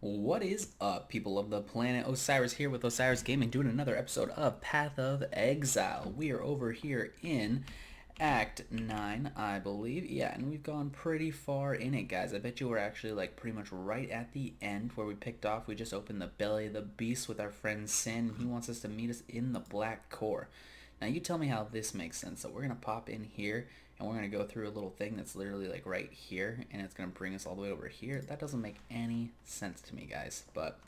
What is up, people of the planet? Osiris here with Osiris Gaming, doing another episode of Path of Exile. We are over here in Act 9, I believe. Yeah, and we've gone pretty far in it, guys. I bet you we're actually, like, pretty much right at the end where we picked off. We just opened the belly of the beast with our friend Sin. He wants us to meet us in the Black Core. Now, you tell me how this makes sense. So we're going to pop in here, and we're going to go through a little thing that's literally like right here, and it's going to bring us all the way over here. That doesn't make any sense to me, guys, but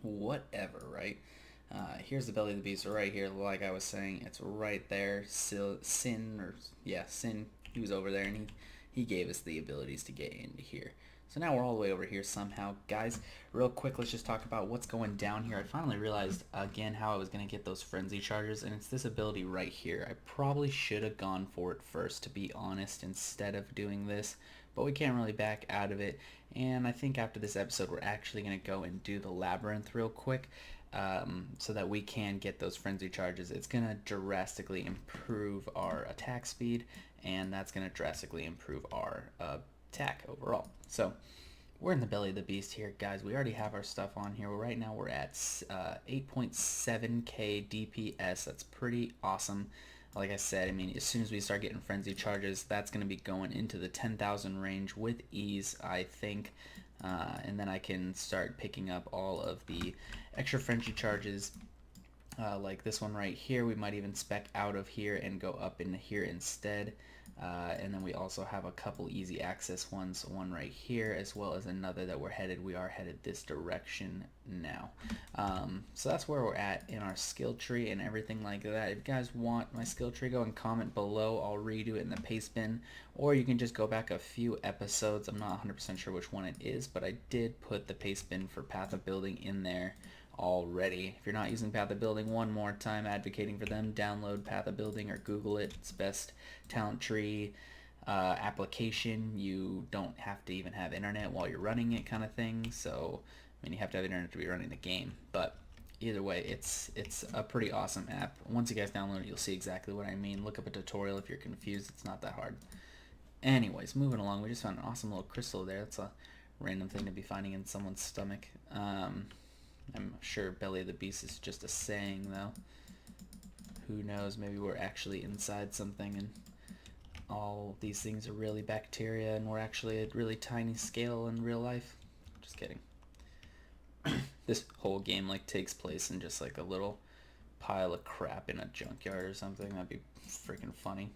whatever, right? Here's the belly of the beast right here, like I was saying. It's right there. Sin, he was over there, and he gave us the abilities to get into here. So now we're all the way over here somehow. Guys, real quick, let's just talk about what's going down here. I finally realized, again, how I was going to get those frenzy charges, and it's this ability right here. I probably should have gone for it first, to be honest, instead of doing this, but we can't really back out of it. And I think after this episode, we're actually going to go and do the labyrinth real quick. So that we can get those frenzy charges. It's going to drastically improve our attack speed, and that's going to drastically improve our attack overall. So we're in the belly of the beast here, guys. We already have our stuff on here. Right now we're at 8.7k DPS. That's pretty awesome. Like I said, I mean, as soon as we start getting frenzy charges, that's going to be going into the 10,000 range with ease, I think. And then I can start picking up all of the extra frenzy charges, like this one right here. We might even spec out of here and go up into here instead. And then we also have a couple easy access ones, one right here as well as another that we are headed this direction now. So that's where we're at in our skill tree and everything like that. If you guys want my skill tree, go and comment below. I'll redo it in the paste bin, or you can just go back a few episodes. I'm not 100% sure which one it is, but I did put the paste bin for Path of Building in there already. If you're not using Path of Building, one more time advocating for them, download Path of Building or Google it. It's best talent tree application. You don't have to even have internet while you're running it, kind of thing. So I mean, you have to have internet to be running the game, but either way, it's a pretty awesome app. Once you guys download it, you'll see exactly what I mean. Look up a tutorial if you're confused. It's not that hard. Anyways, moving along, we just found an awesome little crystal there. That's a random thing to be finding in someone's stomach. I'm sure belly of the beast is just a saying, though. Who knows, maybe we're actually inside something and all these things are really bacteria and we're actually at really tiny scale in real life. Just kidding. This whole game like takes place in just like a little pile of crap in a junkyard or something. That'd be freaking funny.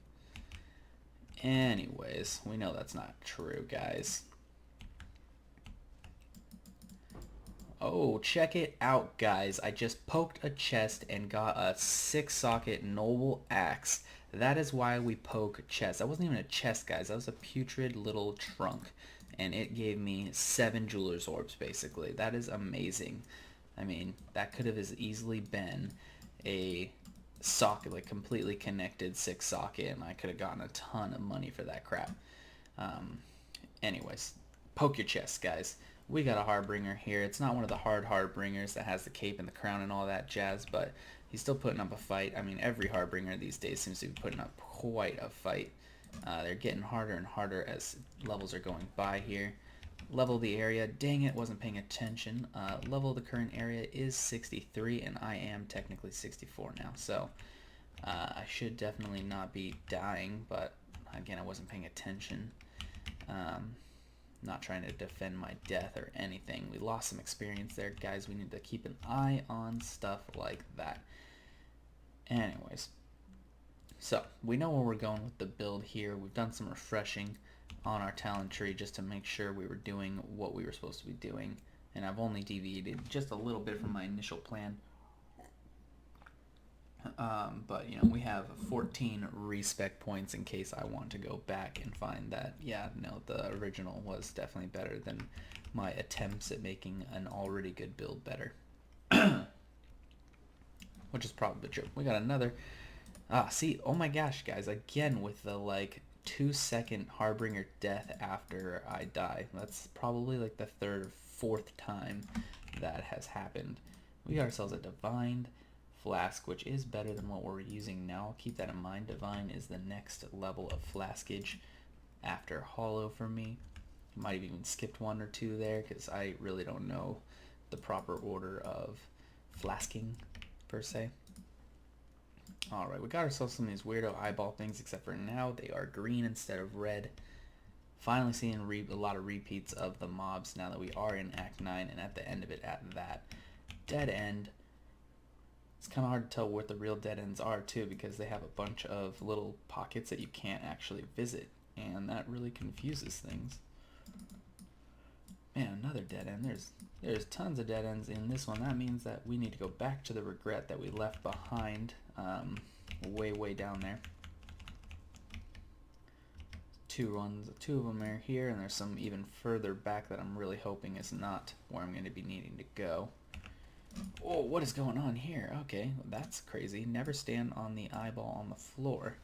Anyways, we know that's not true, guys. Oh, check it out, guys. I just poked a chest and got a 6-socket noble axe. That is why we poke chests. That wasn't even a chest, guys. That was a putrid little trunk. And it gave me 7 jeweler's orbs, basically. That is amazing. I mean, that could have as easily been a socket, like completely connected 6-socket, and I could have gotten a ton of money for that crap. Anyways, poke your chest, guys. We got a Harbinger here. It's not one of the Harbingers that has the cape and the crown and all that jazz, but he's still putting up a fight. I mean, every Harbinger these days seems to be putting up quite a fight. They're getting harder and harder as levels are going by here. Level the area. Dang it, wasn't paying attention. Level of the current area is 63, and I am technically 64 now, so I should definitely not be dying, but again, I wasn't paying attention. Not trying to defend my death or anything. We lost some experience there, guys. We need to keep an eye on stuff like that. Anyways, so we know where we're going with the build here. We've done some refreshing on our talent tree just to make sure we were doing what we were supposed to be doing, and I've only deviated just a little bit from my initial plan. But, you know, we have 14 respec points in case I want to go back and find that, yeah, no, the original was definitely better than my attempts at making an already good build better. Which is probably true. We got another, see, oh my gosh, guys, again with the, like, 2-second Harbinger death after I die. That's probably, like, the 3rd or 4th time that has happened. We got ourselves a Divine Flask, which is better than what we're using now. Keep that in mind. Divine is the next level of flaskage after Hollow for me. Might have even skipped one or two there because I really don't know the proper order of flasking per se. Alright, we got ourselves some of these weirdo eyeball things, except for now they are green instead of red. Finally seeing a lot of repeats of the mobs now that we are in Act 9 and at the end of it at that. Dead end. It's kind of hard to tell what the real dead ends are too, because they have a bunch of little pockets that you can't actually visit, and that really confuses things. Man, another dead end. There's tons of dead ends in this one. That means that we need to go back to the regret that we left behind way down there. Two of them are here, and there's some even further back that I'm really hoping is not where I'm going to be needing to go. Oh, what is going on here? Okay, that's crazy. Never stand on the eyeball on the floor.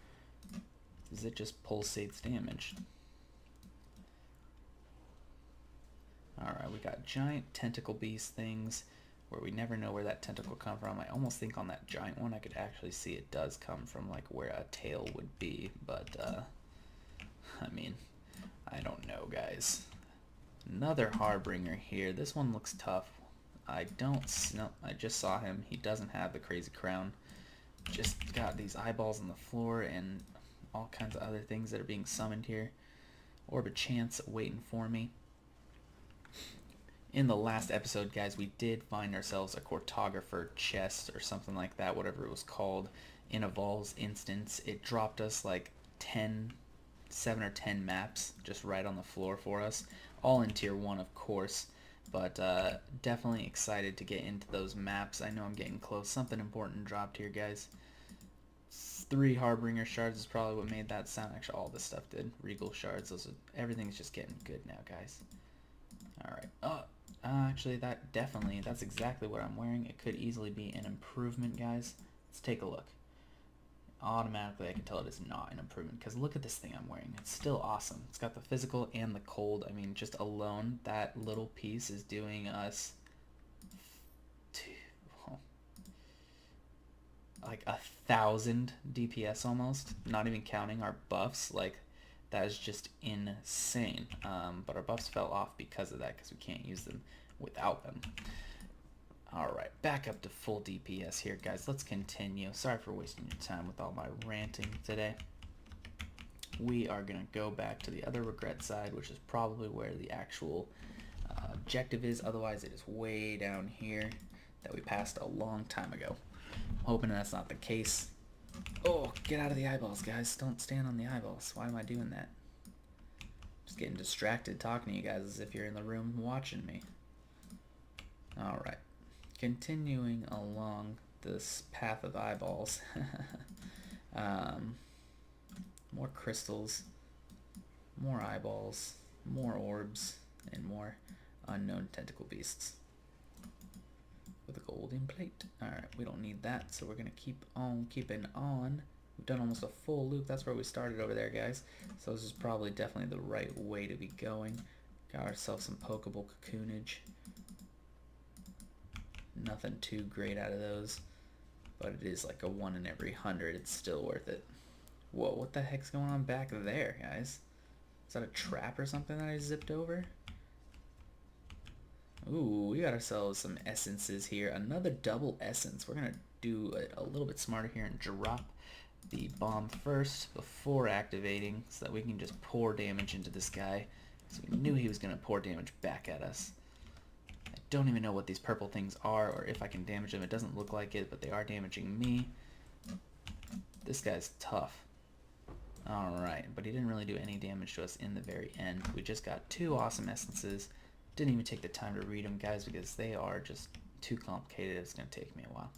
Does it just pulsates damage? Alright, we got giant tentacle beast things where we never know where that tentacle come from. I almost think on that giant one I could actually see it does come from like where a tail would be, but I mean, I don't know, guys. Another Harbinger here. This one looks tough. I just saw him. He doesn't have the crazy crown. Just got these eyeballs on the floor and all kinds of other things that are being summoned here. Orb of Chance waiting for me. In the last episode, guys, we did find ourselves a cartographer chest or something like that, whatever it was called. In Evolve's instance, it dropped us like 7 or 10 maps just right on the floor for us. All in Tier 1, of course. But definitely excited to get into those maps. I know I'm getting close. Something important dropped here, guys. 3 Harbinger shards is probably what made that sound. Actually, all this stuff did. Regal shards. Everything's just getting good now, guys. Alright. Actually, that's exactly what I'm wearing. It could easily be an improvement, guys. Let's take a look. Automatically, I can tell it is not an improvement, because look at this thing I'm wearing. It's still awesome. It's got the physical and the cold. I mean, just alone, that little piece is doing us like 1,000 DPS almost, not even counting our buffs. Like, that is just insane. But our buffs fell off because of that, because we can't use them without them. Alright, back up to full DPS here, guys. Let's continue. Sorry for wasting your time with all my ranting today. We are going to go back to the other regret side, which is probably where the actual objective is. Otherwise, it is way down here that we passed a long time ago. I'm hoping that's not the case. Oh, get out of the eyeballs, guys. Don't stand on the eyeballs. Why am I doing that? Just getting distracted talking to you guys as if you're in the room watching me. Alright. Continuing along this path of eyeballs. More crystals, more eyeballs, more orbs, and more unknown tentacle beasts with a golden plate. Alright, we don't need that, so we're going to keep on keeping on. We've done almost a full loop. That's where we started over there, guys. So this is probably definitely the right way to be going. Got ourselves some Pokeball cocoonage. Nothing too great out of those, but it is like a 1 in every 100. It's still worth it. Whoa, what the heck's going on back there, guys? Is that a trap or something that I zipped over? Ooh, we got ourselves some essences here. Another double essence. We're going to do it a little bit smarter here and drop the bomb first before activating so that we can just pour damage into this guy. So we knew he was going to pour damage back at us. I don't even know what these purple things are or if I can damage them. It doesn't look like it, but they are damaging me. This guy's tough. Alright, but he didn't really do any damage to us in the very end. We just got 2 awesome essences. Didn't even take the time to read them, guys, because they are just too complicated. It's going to take me a while.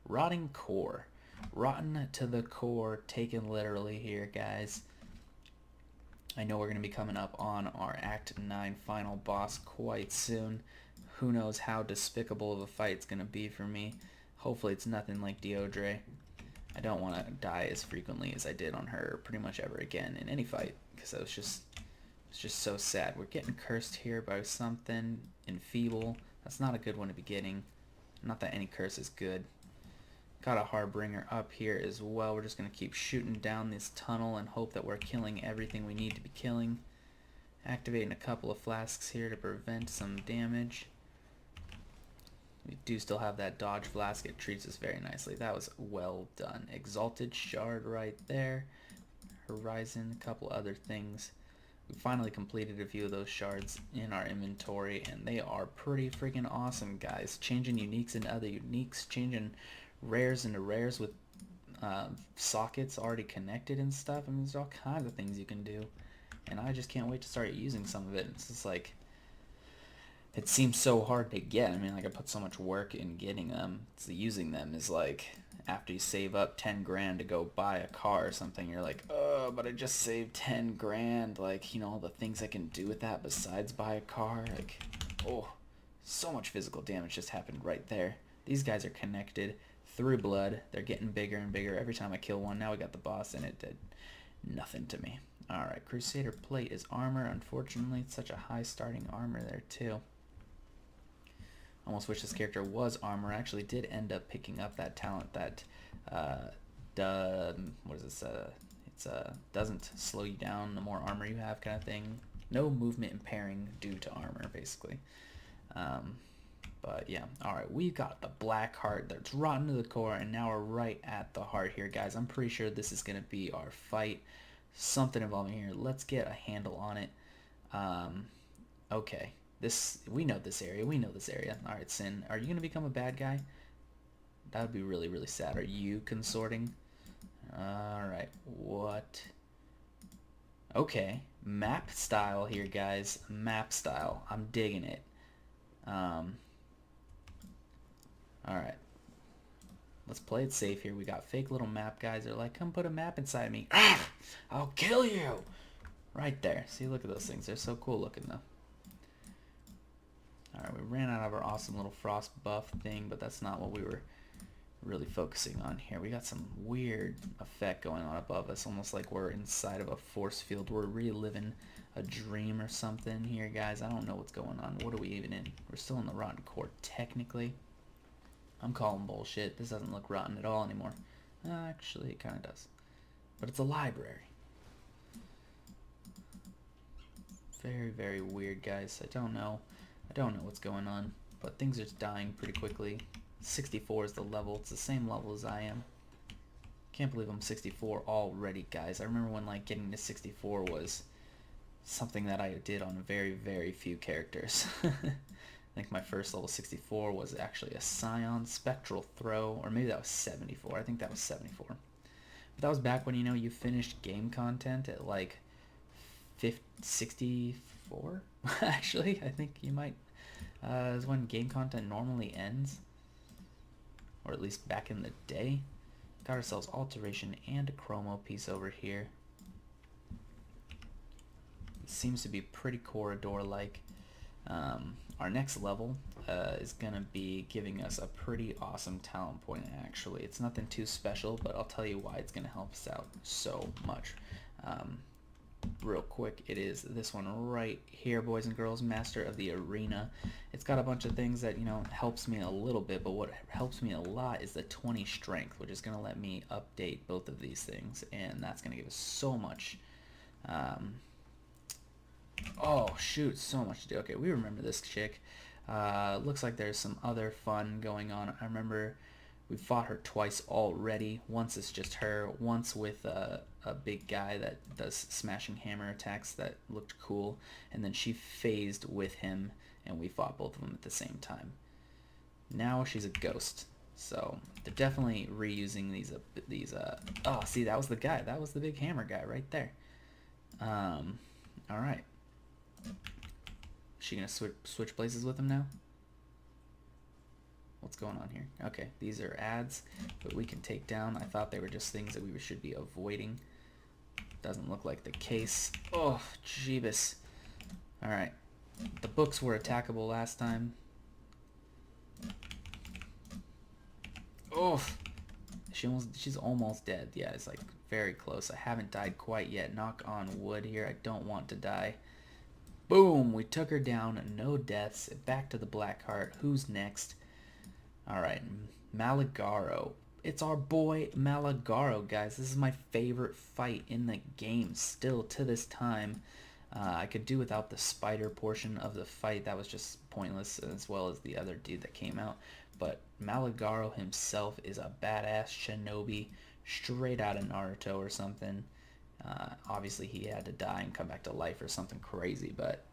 Rotting Core. Rotten to the core, taken literally here, guys. I know we're going to be coming up on our Act 9 final boss quite soon. Who knows how despicable of a fight it's going to be for me. Hopefully it's nothing like Deodre. I don't want to die as frequently as I did on her pretty much ever again in any fight, because it's just so sad. We're getting cursed here by something. Enfeeble. That's not a good one to be getting. Not that any curse is good. Got a Harbinger up here as well. We're just going to keep shooting down this tunnel and hope that we're killing everything we need to be killing. Activating a couple of flasks here to prevent some damage. We do still have that dodge flask. It treats us very nicely. That was well done. Exalted shard right there. Horizon, a couple other things. We finally completed a few of those shards in our inventory, and they are pretty freaking awesome, guys. Changing uniques into other uniques, changing rares into rares with sockets already connected and stuff. I mean, there's all kinds of things you can do, and I just can't wait to start using some of it. It's just like, it seems so hard to get. I mean, like, I put so much work in getting them. So using them is like, after you save up 10 grand to go buy a car or something, you're like, oh, but I just saved 10 grand. Like, you know, all the things I can do with that besides buy a car. Like, oh, so much physical damage just happened right there. These guys are connected through blood. They're getting bigger and bigger every time I kill one. Now we got the boss, and it did nothing to me. Alright, Crusader Plate is armor. Unfortunately, it's such a high starting armor there, too. Almost wish this character was armor. I actually did end up picking up that talent that what is this? It's doesn't slow you down the more armor you have, kind of thing. No movement impairing due to armor, basically. But yeah, all right, we've got the black heart that's rotten to the core, and now we're right at the heart here, guys. I'm pretty sure this is gonna be our fight. Something involving here. Let's get a handle on it. Okay. We know this area. We know this area. All right, Sin, are you going to become a bad guy? That would be really, really sad. Are you consorting? All right, what? Okay, map style here, guys. Map style. I'm digging it. All right. Let's play it safe here. We got fake little map guys. They're like, come put a map inside me. Ah, I'll kill you. Right there. See, look at those things. They're so cool looking, though. Alright, we ran out of our awesome little frost buff thing, but that's not what we were really focusing on here. We got some weird effect going on above us, almost like we're inside of a force field. We're reliving a dream or something here, guys. I don't know what's going on. What are we even in? We're still in the rotten core, technically. I'm calling bullshit. This doesn't look rotten at all anymore. Actually, it kind of does. But it's a library. Very, very weird, guys. I don't know what's going on, but things are dying pretty quickly. 64 is the level. It's the same level as I am. Can't believe I'm 64 already, guys. I remember when, like, getting to 64 was something that I did on very, very few characters. I think my first level 64 was actually a Scion Spectral Throw, or maybe that was 74. I think that was 74. But that was back when, you know, you finished game content at, like, 64? Actually, I think you might. Is when game content normally ends. Or at least back in the day. Got ourselves alteration and a chromo piece over here. It seems to be pretty corridor-like. Our next level is going to be giving us a pretty awesome talent point, actually. It's nothing too special, but I'll tell you why it's going to help us out so much. Real quick, it is this one right here, boys and girls, Master of the Arena. It's got a bunch of things that, you know, helps me a little bit, but what helps me a lot is the 20 strength, which is going to let me update both of these things, and that's going to give us so much. Oh shoot, so much to do. Okay, we remember this chick. Looks like there's some other fun going on. I remember we fought her twice already. Once it's just her, once with a big guy that does smashing hammer attacks that looked cool, and then she phased with him, and we fought both of them at the same time. Now she's a ghost, so they're definitely reusing these. Oh, see, that was the guy. That was the big hammer guy right there. All right. Is she gonna switch places with him now? What's going on here? Okay, these are ads, but we can take down. I thought they were just things that we should be avoiding. Doesn't look like the case. Oh, jeebus. Alright. The books were attackable last time. Oh, she's almost dead. Yeah, it's like very close. I haven't died quite yet. Knock on wood here. I don't want to die. Boom! We took her down. No deaths. Back to the black heart. Who's next? Alright, Malagaro. It's our boy Malagaro, guys. This is my favorite fight in the game still to this time. I could do without the spider portion of the fight. That was just pointless, as well as the other dude that came out. But Malagaro himself is a badass shinobi straight out of Naruto or something. Obviously, he had to die and come back to life or something crazy, but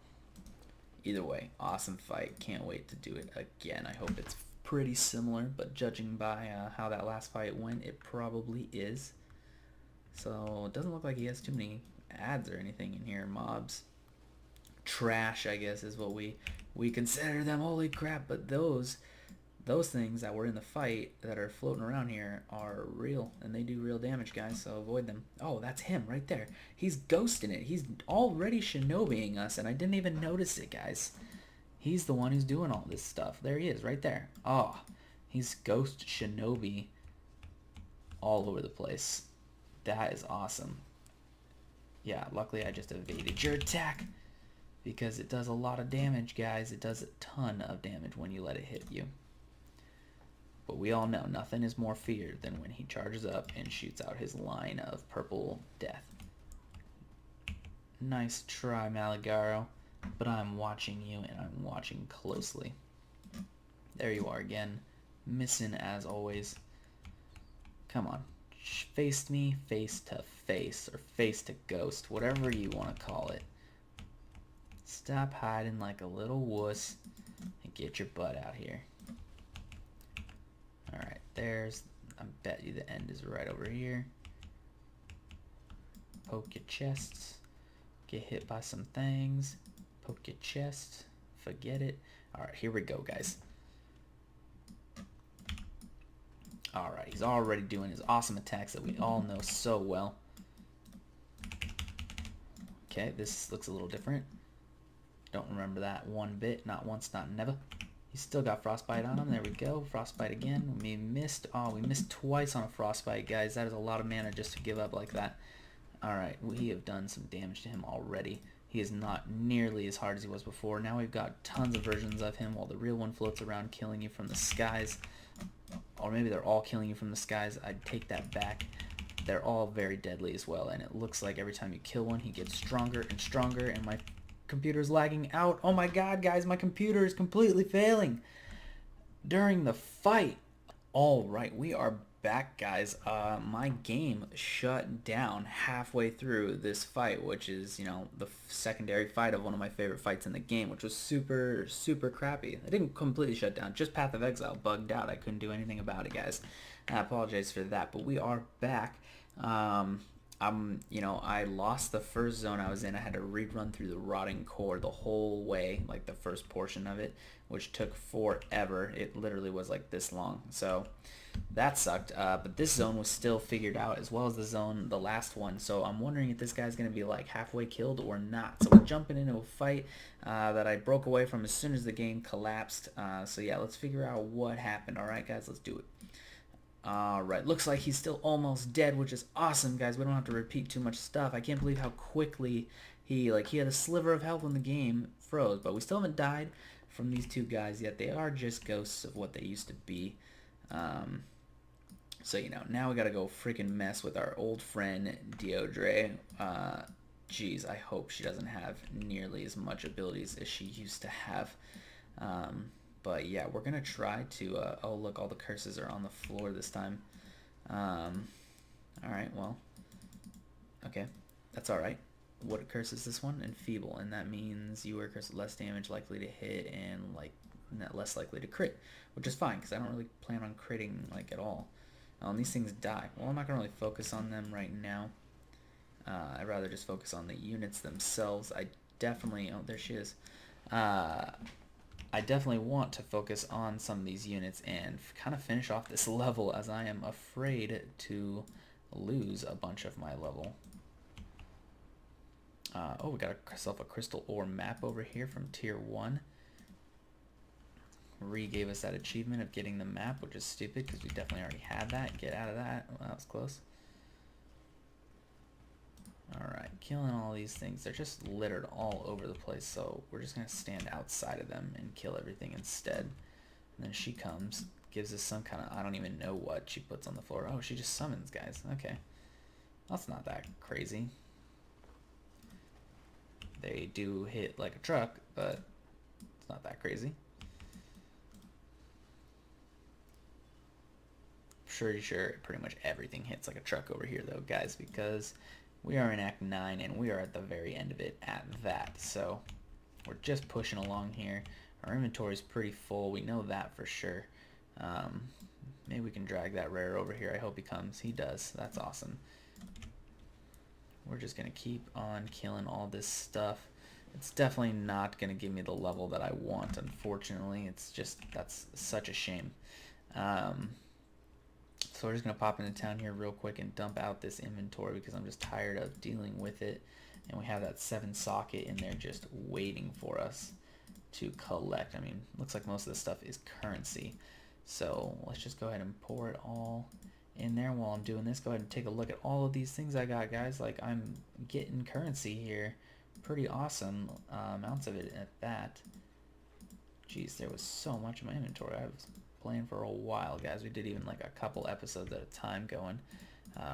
either way, awesome fight. Can't wait to do it again. I hope it's pretty similar, but judging by how that last fight went, it probably is. So it doesn't look like he has too many ads or anything in here. Mobs. Trash, I guess, is what we consider them. Holy crap, but those things that were in the fight that are floating around here are real, and they do real damage, guys, so avoid them. Oh, that's him right there. He's ghosting it. He's already shinobiing us, and I didn't even notice it, guys. He's the one who's doing all this stuff. There he is, right there. Oh, he's ghost shinobi all over the place. That is awesome. Yeah, luckily I just evaded your attack, because it does a lot of damage, guys. It does a ton of damage when you let it hit you. But we all know nothing is more feared than when he charges up and shoots out his line of purple death. Nice try, Malagaro, but I'm watching you, and I'm watching closely. There you are again, missing as always. Come on, face me face to face, or face to ghost, whatever you want to call it. Stop hiding like a little wuss and get your butt out here. Alright, I bet you the end is right over here. Poke your chests. Get hit by some things. Poke your chest. Forget it. Alright, here we go, guys. Alright, he's already doing his awesome attacks that we all know so well. Okay, this looks a little different. Don't remember that one bit. Not once, not never. He's still got frostbite on him. There we go. Frostbite again. We missed. Oh, we missed twice on a frostbite, guys. That is a lot of mana just to give up like that. Alright, we have done some damage to him already. He is not nearly as hard as he was before. Now we've got tons of versions of him while the real one floats around killing you from the skies. Or maybe they're all killing you from the skies. I'd take that back. They're all very deadly as well, and it looks like every time you kill one, he gets stronger and stronger, and my computer's lagging out. Oh my god, guys, my computer is completely failing during the fight. All right, we are back, guys. My game shut down halfway through this fight, which is, you know, the secondary fight of one of my favorite fights in the game, which was super crappy. I didn't completely shut down, just Path of Exile bugged out. I couldn't do anything about it, guys. I apologize for that, but we are back. I lost the first zone I was in. I had to rerun through the rotting core the whole way, like the first portion of it, which took forever. It literally was like this long, so that sucked. But this zone was still figured out, as well as the last one. So I'm wondering if this guy's gonna be like halfway killed or not. So we're jumping into a fight that I broke away from as soon as the game collapsed. So yeah, let's figure out what happened. All right, guys, let's do it. Alright, looks like he's still almost dead, which is awesome, guys. We don't have to repeat too much stuff. I can't believe how quickly he had a sliver of health when the game froze, but we still haven't died from these two guys yet. They are just ghosts of what they used to be. So, you know, now we gotta go freaking mess with our old friend Deodre. Geez, I hope she doesn't have nearly as much abilities as she used to have. But yeah, we're going to try to, oh look, all the curses are on the floor this time. Alright, well, okay, that's alright. What curse is this one? Enfeeble, and that means you are cursed with less damage, likely to hit, and like less likely to crit, which is fine, because I don't really plan on critting like at all. And these things die. Well, I'm not going to really focus on them right now. I'd rather just focus on the units themselves. I definitely, oh, there she is. I definitely want to focus on some of these units and kind of finish off this level, as I am afraid to lose a bunch of my level. Oh, we got ourselves a crystal ore map over here from tier 1. Gave us that achievement of getting the map, which is stupid because we definitely already had that. Get out of that. Well, that was close. Alright, killing all these things. They're just littered all over the place, so we're just going to stand outside of them and kill everything instead. And then she comes, gives us some kind of, I don't even know what she puts on the floor. Oh, she just summons, guys. Okay. That's not that crazy. They do hit like a truck, but it's not that crazy. Pretty sure pretty much everything hits like a truck over here though, guys, because we are in Act 9 and we are at the very end of it at that. So we're just pushing along here. Our inventory is pretty full. We know that for sure. Maybe we can drag that rare over here. I hope he comes. He does. That's awesome. We're just going to keep on killing all this stuff. It's definitely not going to give me the level that I want, unfortunately. It's just, that's such a shame. So we're just going to pop into town here real quick and dump out this inventory because I'm just tired of dealing with it. And we have that 7 socket in there just waiting for us to collect. I mean, looks like most of this stuff is currency. So let's just go ahead and pour it all in there. While I'm doing this, go ahead and take a look at all of these things I got, guys. Like, I'm getting currency here. Pretty awesome amounts of it at that. Jeez, there was so much in my inventory. I was playing for a while, guys. We did even like a couple episodes at a time going.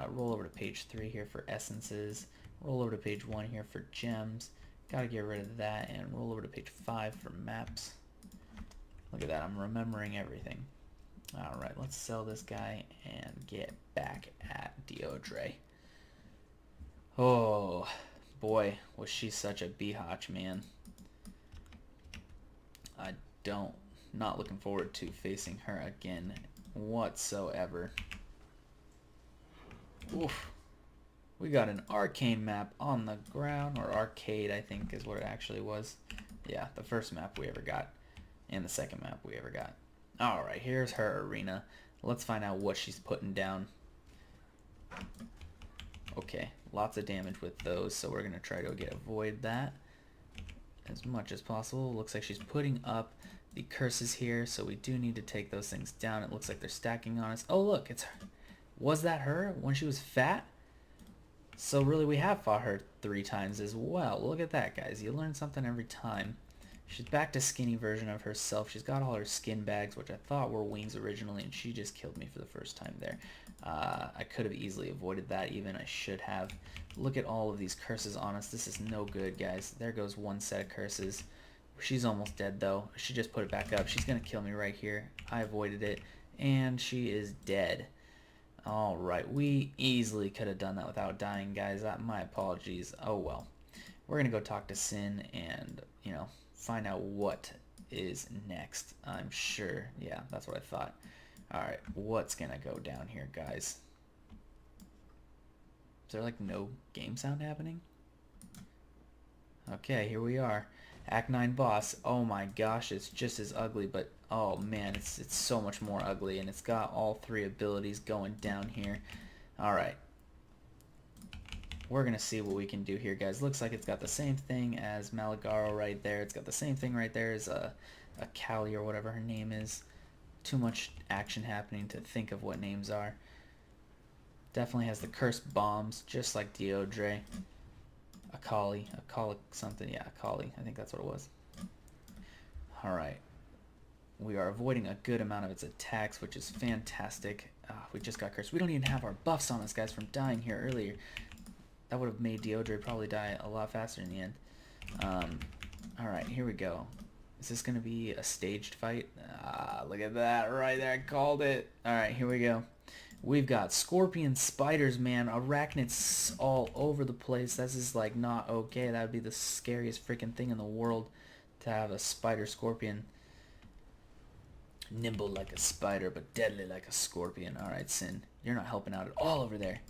Roll over to page 3 here for essences. Roll over to page 1 here for gems. Gotta get rid of that, and roll over to page 5 for maps. Look at that, I'm remembering everything. Alright, let's sell this guy and get back at Deodre. Oh boy, was she such a biatch, man. Not looking forward to facing her again whatsoever. Oof. We got an arcane map on the ground, or arcade I think is what it actually was. Yeah, the first map we ever got, and the second map we ever got. Alright, here's her arena. Let's find out what she's putting down. Okay, lots of damage with those, so we're going to try to avoid that as much as possible. Looks like she's putting up the curses here, so we do need to take those things down. It looks like they're stacking on us. Oh look, it's her. Was that her when she was fat? So really we have fought her 3 times as well. Look at that, guys. You learn something every time. She's back to skinny version of herself. She's got all her skin bags, which I thought were wings originally, and she just killed me for the first time there. I could have easily avoided that even. I should have. Look at all of these curses on us. This is no good, guys. There goes one set of curses. She's almost dead, though. She just put it back up. She's going to kill me right here. I avoided it, and she is dead. Alright, we easily could have done that without dying, guys. My apologies. Oh well. We're going to go talk to Sin and, you know, find out what is next. I'm sure. Yeah, that's what I thought. Alright, what's going to go down here, guys? Is there, like, no game sound happening? Okay, here we are. Act 9 boss. Oh my gosh, it's just as ugly, but oh man, it's so much more ugly, and it's got all 3 abilities going down here. Alright. We're going to see what we can do here, guys. Looks like it's got the same thing as Malagaro right there. It's got the same thing right there as a Callie or whatever her name is. Too much action happening to think of what names are. Definitely has the cursed bombs, just like Deodre. Akali something, yeah, Akali, I think that's what it was. Alright, we are avoiding a good amount of its attacks, which is fantastic. We just got cursed. We don't even have our buffs on us, guys, from dying here earlier. That would have made Deodre probably die a lot faster in the end. Alright, here we go. Is this going to be a staged fight? Look at that right there, I called it. Alright, here we go. We've got scorpion spiders, man. Arachnids all over the place. This is like not okay. That would be the scariest freaking thing in the world to have a spider scorpion. Nimble like a spider, but deadly like a scorpion. Alright, Sin. You're not helping out at all over there.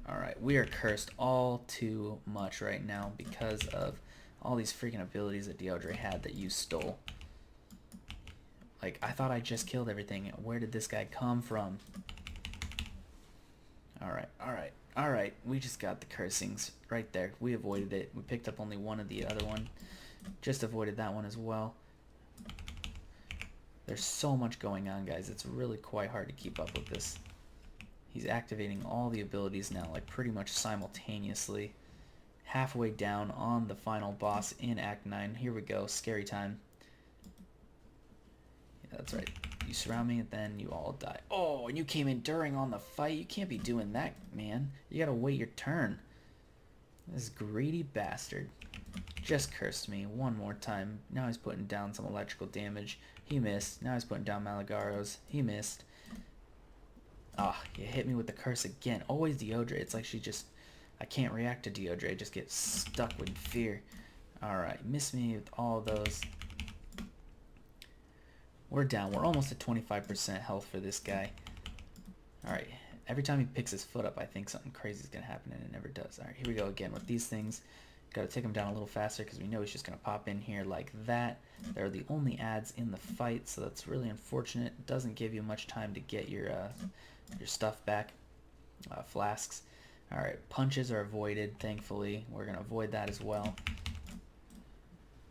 Alright, we are cursed all too much right now because of all these freaking abilities that Deodre had that you stole. Like, I thought I just killed everything. Where did this guy come from? Alright, alright, alright. We just got the cursings right there. We avoided it. We picked up only one of the other one. Just avoided that one as well. There's so much going on, guys. It's really quite hard to keep up with this. He's activating all the abilities now, like pretty much simultaneously. Halfway down on the final boss in Act 9. Here we go. Scary time. That's right. You surround me and then you all die. Oh, and you came in during on the fight. You can't be doing that, man. You gotta wait your turn. This greedy bastard just cursed me one more time. Now he's putting down some electrical damage. He missed. Now he's putting down Malagaros. He missed. Ah, you hit me with the curse again. Always Deodre. It's like she just... I can't react to Deodre. I just get stuck with fear. Alright, miss me with all those. We're down. We're almost at 25% health for this guy. Alright, every time he picks his foot up, I think something crazy is going to happen, and it never does. Alright, here we go again with these things. Got to take him down a little faster because we know he's just going to pop in here like that. They're the only adds in the fight, so that's really unfortunate. It doesn't give you much time to get your stuff back. Flasks. Alright, punches are avoided, thankfully. We're going to avoid that as well.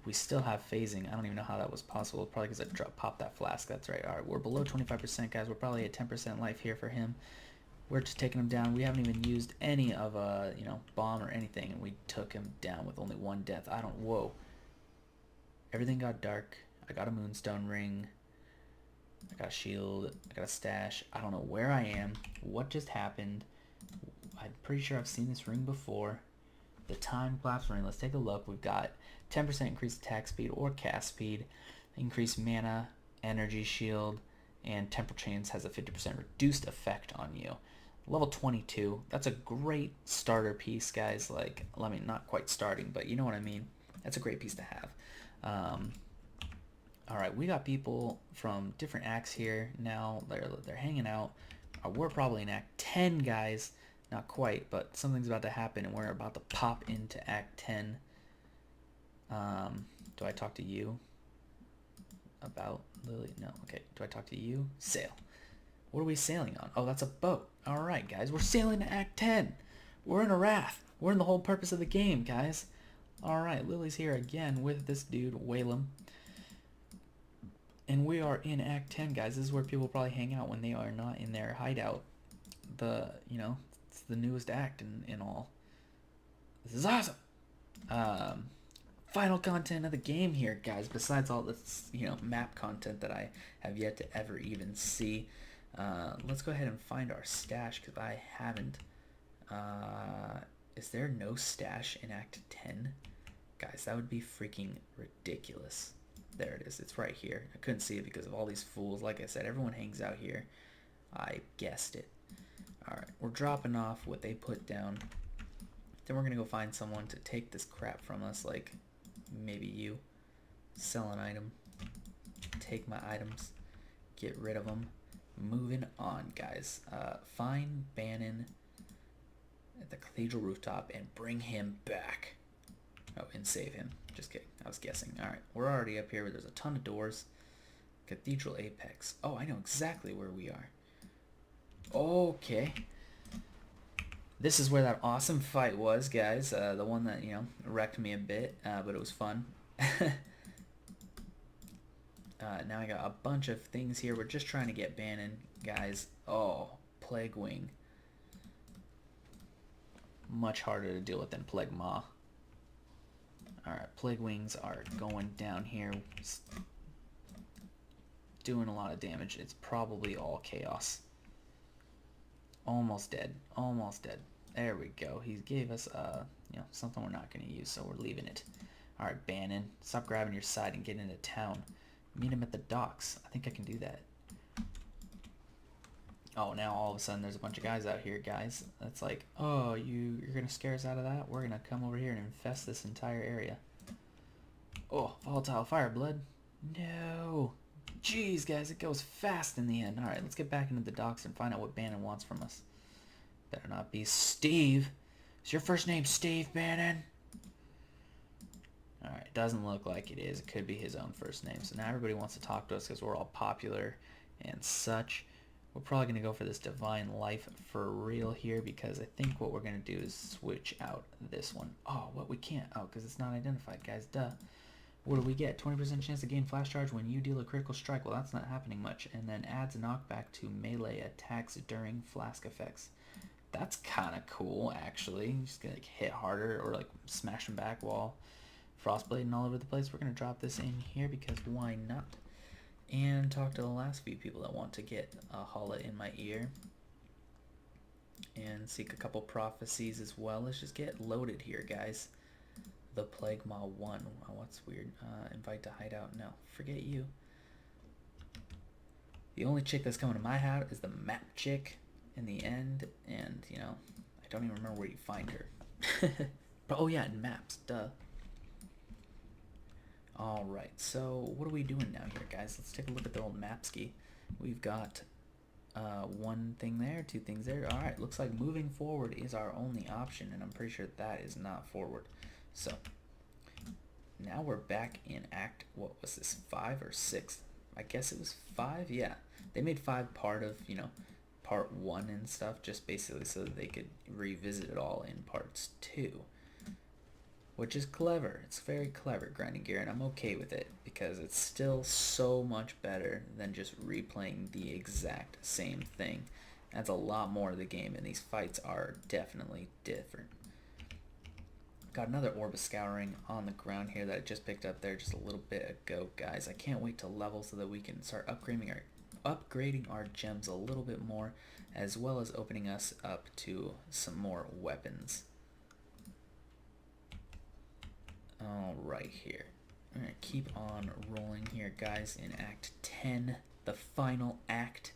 We still have phasing. I don't even know how that was possible. Probably because I popped that flask. That's right. Alright, we're below 25%, guys. We're probably at 10% life here for him. We're just taking him down. We haven't even used any of a, bomb or anything, and we took him down with only one death. Whoa. Everything got dark. I got a moonstone ring. I got a shield. I got a stash. I don't know where I am. What just happened? I'm pretty sure I've seen this ring before. The time collapse ring. Let's take a look. We've got 10% increased attack speed or cast speed, increased mana, energy shield, and temporal chains has a 50% reduced effect on you. Level 22. That's a great starter piece, guys. Like, I mean, not quite starting, but you know what I mean. That's a great piece to have. All right, we got people from different acts here now. They're hanging out. We're probably in Act 10, guys. Not quite, but something's about to happen, and we're about to pop into Act 10. Do I talk to you about Lily? No. Okay. Do I talk to you? Sail. What are we sailing on? Oh, that's a boat. All right, guys. We're sailing to Act 10. We're in a raft. We're in the whole purpose of the game, guys. All right. Lily's here again with this dude, Whalem. And we are in Act 10, guys. This is where people probably hang out when they are not in their hideout. It's the newest act in all. This is awesome. Final content of the game here, guys, besides all this, map content that I have yet to ever even see. Let's go ahead and find our stash, because I haven't. Is there no stash in Act 10? Guys, that would be freaking ridiculous. There it is. It's right here. I couldn't see it because of all these fools. Like I said, everyone hangs out here. I guessed it. Alright, we're dropping off what they put down. Then we're going to go find someone to take this crap from us, like maybe you. Sell an item. Take my items. Get rid of them. Moving on, guys. Find Bannon at the cathedral rooftop and bring him back. Oh, and save him. Just kidding. I was guessing. Alright, we're already up here where there's a ton of doors. Cathedral Apex. Oh, I know exactly where we are. Okay. This is where that awesome fight was, guys. The one that, wrecked me a bit, but it was fun. Now I got a bunch of things here. We're just trying to get Bannon, guys. Oh, Plague Wing. Much harder to deal with than Plague Maw. Alright, Plague Wings are going down here. Doing a lot of damage. It's probably all chaos. Almost dead. Almost dead. There we go. He gave us, something we're not going to use, so we're leaving it. Alright, Bannon. Stop grabbing your side and get into town. Meet him at the docks. I think I can do that. Oh, now all of a sudden there's a bunch of guys out here, guys. That's like, oh, you're going to scare us out of that? We're going to come over here and infest this entire area. Oh, volatile fire blood. No. Jeez, guys, it goes fast in the end. Alright, let's get back into the docks and find out what Bannon wants from us. Better not be Steve. Is your first name Steve Bannon? Alright, doesn't look like it is. It could be his own first name. So now everybody wants to talk to us because we're all popular and such. We're probably going to go for this Divine Life for real here because I think what we're going to do is switch out this one. Oh, what we can't. Oh, because it's not identified, guys. Duh. What do we get? 20% chance to gain flash charge when you deal a critical strike. Well, that's not happening much. And then adds knockback to melee attacks during flask effects. That's kind of cool, actually. You just get hit harder or smash them back while frostblading all over the place. We're going to drop this in here because why not? And talk to the last few people that want to get a holla in my ear. and seek a couple prophecies as well. Let's just get loaded here, guys. The Plague Maw 1. Oh, what's weird? Invite to hideout. No, forget you. The only chick that's coming to my house is the map chick in the end, and, you know, I don't even remember where you find her. But, oh yeah, in maps, duh. Alright, so what are we doing now here, guys? Let's take a look at the old map ski. We've got one thing there, two things there. Alright, looks like moving forward is our only option, and I'm pretty sure that is not forward. So, now we're back in Act, what was this, 5 or 6? I guess it was 5, yeah. They made 5 part of, you know, part 1 and stuff, just basically so that they could revisit it all in parts 2. Which is clever. It's very clever, grinding gear, and I'm okay with it because it's still so much better than just replaying the exact same thing. That's a lot more of the game, and these fights are definitely different. Got another Orb of Scouring on the ground here that I just picked up there just a little bit ago, guys. I can't wait to level so that we can start upgrading our gems a little bit more, as well as opening us up to some more weapons. All right, here. I'm gonna keep on rolling here, guys, in Act 10, the final act.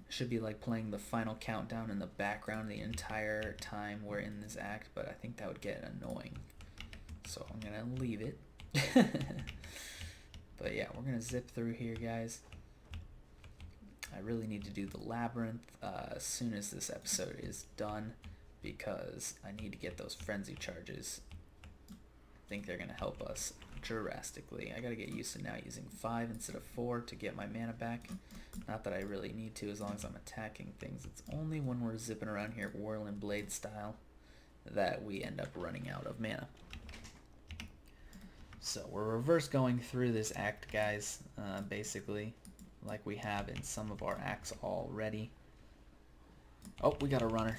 Should be like playing the final countdown in the background the entire time we're in this act, but I think that would get annoying. So I'm gonna leave it. But yeah, we're gonna zip through here, guys. I really need to do the labyrinth as soon as this episode is done, because I need to get those frenzy charges. I think they're going to help us drastically. I got to get used to now using 5 instead of 4 to get my mana back. Not that I really need to as long as I'm attacking things. It's only when we're zipping around here whirling blade style that we end up running out of mana. So we're reverse going through this act, guys, basically like we have in some of our acts already. Oh, we got a runner.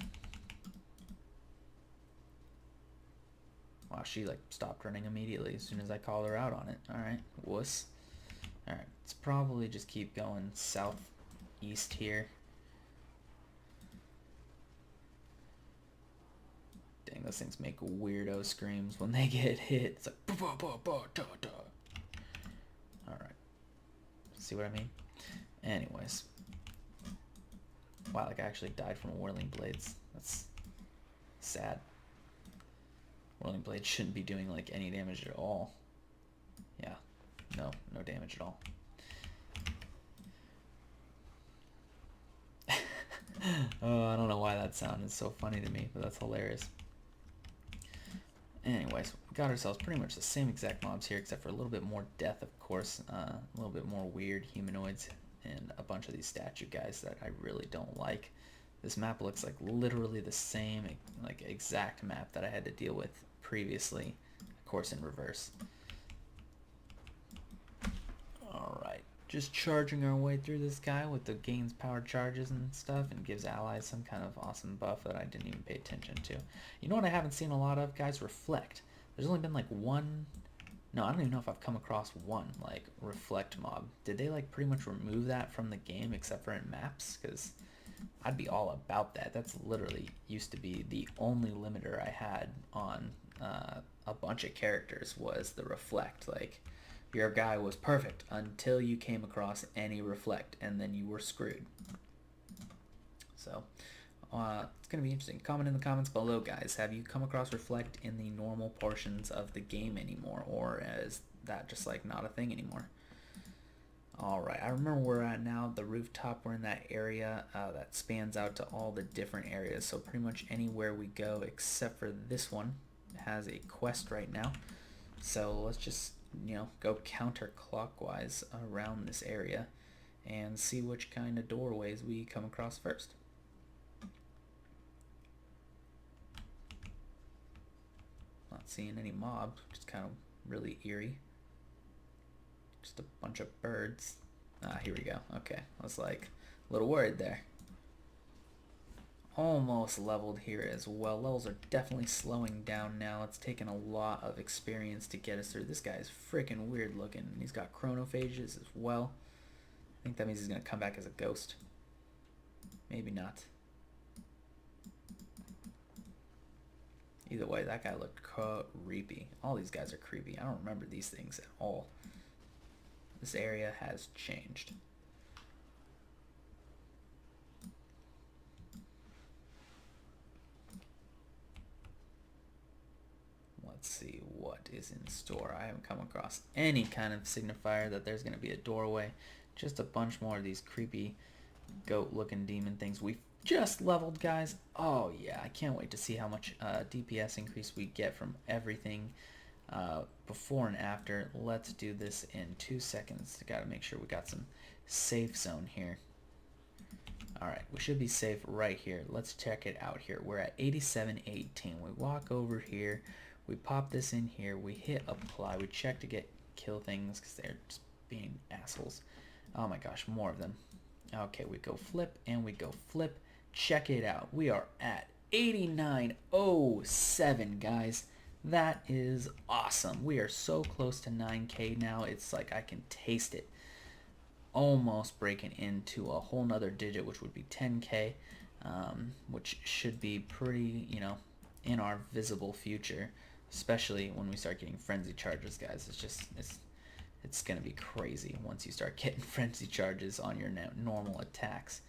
Wow, she like stopped running immediately as soon as I called her out on it. Alright, wuss. Alright, let's probably just keep going southeast here. Dang, those things make weirdo screams when they get hit. It's like, bah, bah, bah, da, da. Alright. See what I mean? Anyways. Wow, like I actually died from whirling blades. That's sad. Whirling blade shouldn't be doing like any damage at all. Yeah, no damage at all. Oh, I don't know why that sound is so funny to me, but that's hilarious. Anyways, we got ourselves pretty much the same exact mobs here, except for a little bit more death, of course, a little bit more weird humanoids, and a bunch of these statue guys that I really don't like. This map looks like literally the same, like exact map that I had to deal with previously, of course in reverse. Alright, just charging our way through this guy with the gains power charges and stuff, and gives allies some kind of awesome buff that I didn't even pay attention to. You know what I haven't seen a lot of, guys? Reflect. There's only been like one, no, I don't even know if I've come across one, like, reflect mob. Did they like pretty much remove that from the game except for in maps? Because I'd be all about that. That's literally used to be the only limiter I had on a bunch of characters, was the reflect. Like, your guy was perfect until you came across any reflect, and then you were screwed. So it's gonna be interesting. Comment in the comments below, guys. Have you come across reflect in the normal portions of the game anymore, or is that just like not a thing anymore? Alright, I remember where we're at now, the rooftop. We're in that area that spans out to all the different areas, so pretty much anywhere we go except for this one has a quest right now. So let's just, you know, go counterclockwise around this area and see which kind of doorways we come across first. Not seeing any mobs, which is kind of really eerie. Just a bunch of birds. Ah, here we go. Okay, I was like a little worried there. Almost leveled here as well. Levels are definitely slowing down now. It's taken a lot of experience to get us through. This guy is freaking weird looking. He's got chronophages as well. I think that means he's going to come back as a ghost. Maybe not. Either way, that guy looked creepy. All these guys are creepy. I don't remember these things at all. This area has changed. Let's see what is in store. I haven't come across any kind of signifier that there's going to be a doorway. Just a bunch more of these creepy goat-looking demon things. We've just leveled, guys. Oh, yeah. I can't wait to see how much DPS increase we get from everything before and after. Let's do this in 2 seconds. Got to make sure we got some safe zone here. Alright, we should be safe right here. Let's check it out here. We're at 87.18. We walk over here. We pop this in here. We hit apply. We check to kill things because they're just being assholes. Oh my gosh, more of them. Okay, we go flip and we go flip. Check it out. We are at 89.07, guys. That is awesome. We are so close to 9K now. It's like I can taste it. Almost breaking into a whole nother digit, which would be 10K, which should be pretty, you know, in our visible future, especially when we start getting frenzy charges, guys. It's gonna be crazy once you start getting frenzy charges on your normal attacks.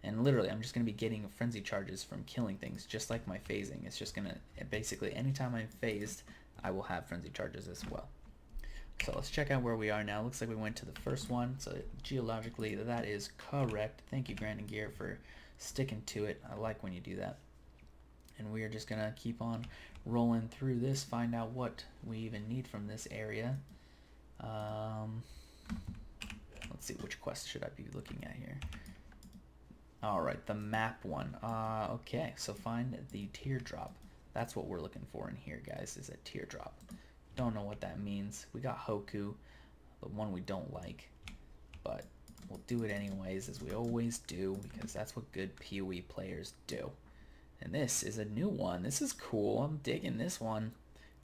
And literally, I'm just gonna be getting frenzy charges from killing things, just like my phasing. It's just gonna, basically, anytime I'm phased, I will have frenzy charges as well. So let's check out where we are now. Looks like we went to the first one, so geologically that is correct. Thank you, Grand and Gear, for sticking to it. I like when you do that. And we are just gonna keep on rolling through this, find out what we even need from this area. Let's see, which quest should I be looking at here? Alright, the map one. Okay, so find the teardrop. That's what we're looking for in here, guys, is a teardrop. Don't know what that means. We got Hoku, the one we don't like, but we'll do it anyways, as we always do, because that's what good PoE players do. And this is a new one. This is cool. I'm digging this one.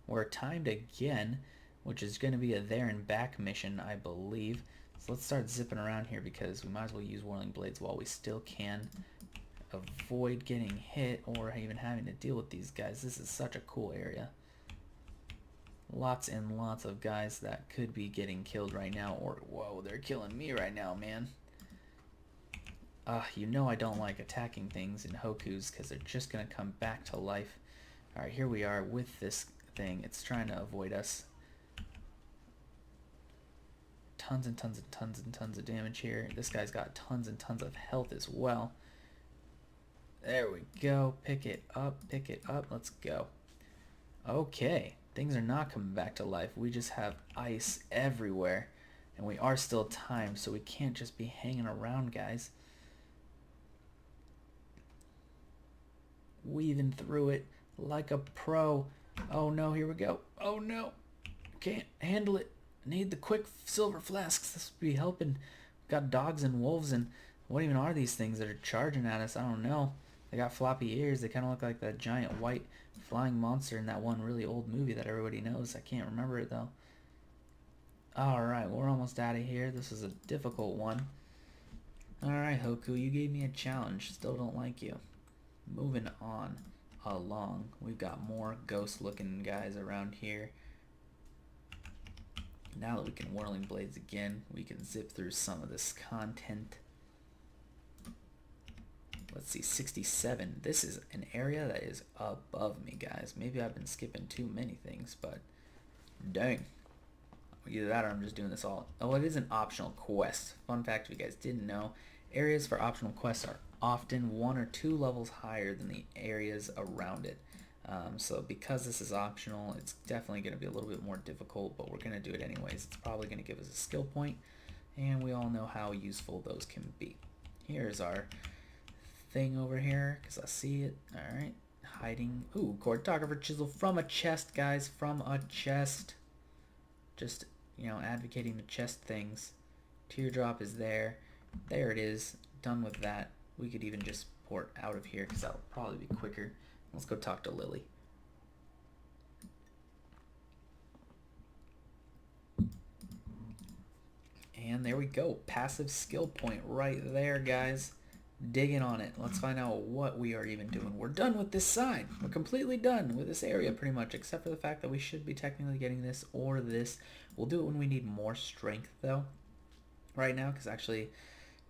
We're timed again, which is going to be a there and back mission, I believe. So let's start zipping around here, because we might as well use Whirling Blades while we still can. Avoid getting hit or even having to deal with these guys. This is such a cool area. Lots and lots of guys that could be getting killed right now, or whoa, they're killing me right now, man. You know I don't like attacking things in Hokus because they're just gonna come back to life. Alright, here we are with this thing. It's trying to avoid us. Tons and tons and tons and tons of damage here. This guy's got tons and tons of health as well. There we go. Pick it up, pick it up. Let's go. Okay. Things are not coming back to life. We just have ice everywhere. And we are still timed, so we can't just be hanging around, guys. Weaving through it like a pro. Oh no, here we go. Oh no. Can't handle it. I need the quick silver flasks. This would be helping. We've got dogs and wolves, and what even are these things that are charging at us? I don't know. They got floppy ears. They kind of look like that giant white flying monster in that one really old movie that everybody knows. I can't remember it though. Alright, we're almost out of here. This is a difficult one. Alright, Hoku, you gave me a challenge. Still don't like you. Moving on along. We've got more ghost looking guys around here. Now that we can Whirling Blades again, we can zip through some of this content. Let's see, 67. This is an area that is above me, guys. Maybe I've been skipping too many things, but dang. Either that or I'm just doing this all. Oh, it is an optional quest. Fun fact if you guys didn't know, areas for optional quests are often 1 or 2 levels higher than the areas around it. So because this is optional, it's definitely going to be a little bit more difficult, but we're going to do it anyways. It's probably going to give us a skill point, and we all know how useful those can be. Here's our thing over here, because I see it. Alright, hiding. Ooh, Cartographer Chisel from a chest, guys, from a chest. Just, you know, advocating the chest things. Teardrop is there. There it is. Done with that. We could even just port out of here, because that'll probably be quicker. Let's go talk to Lily. And there we go. Passive skill point right there, guys. digging on it. Let's find out what we are even doing. We're done with this side. We're completely done with this area pretty much, except for the fact that we should be technically getting this or this. We'll do it when we need more strength though right now, because actually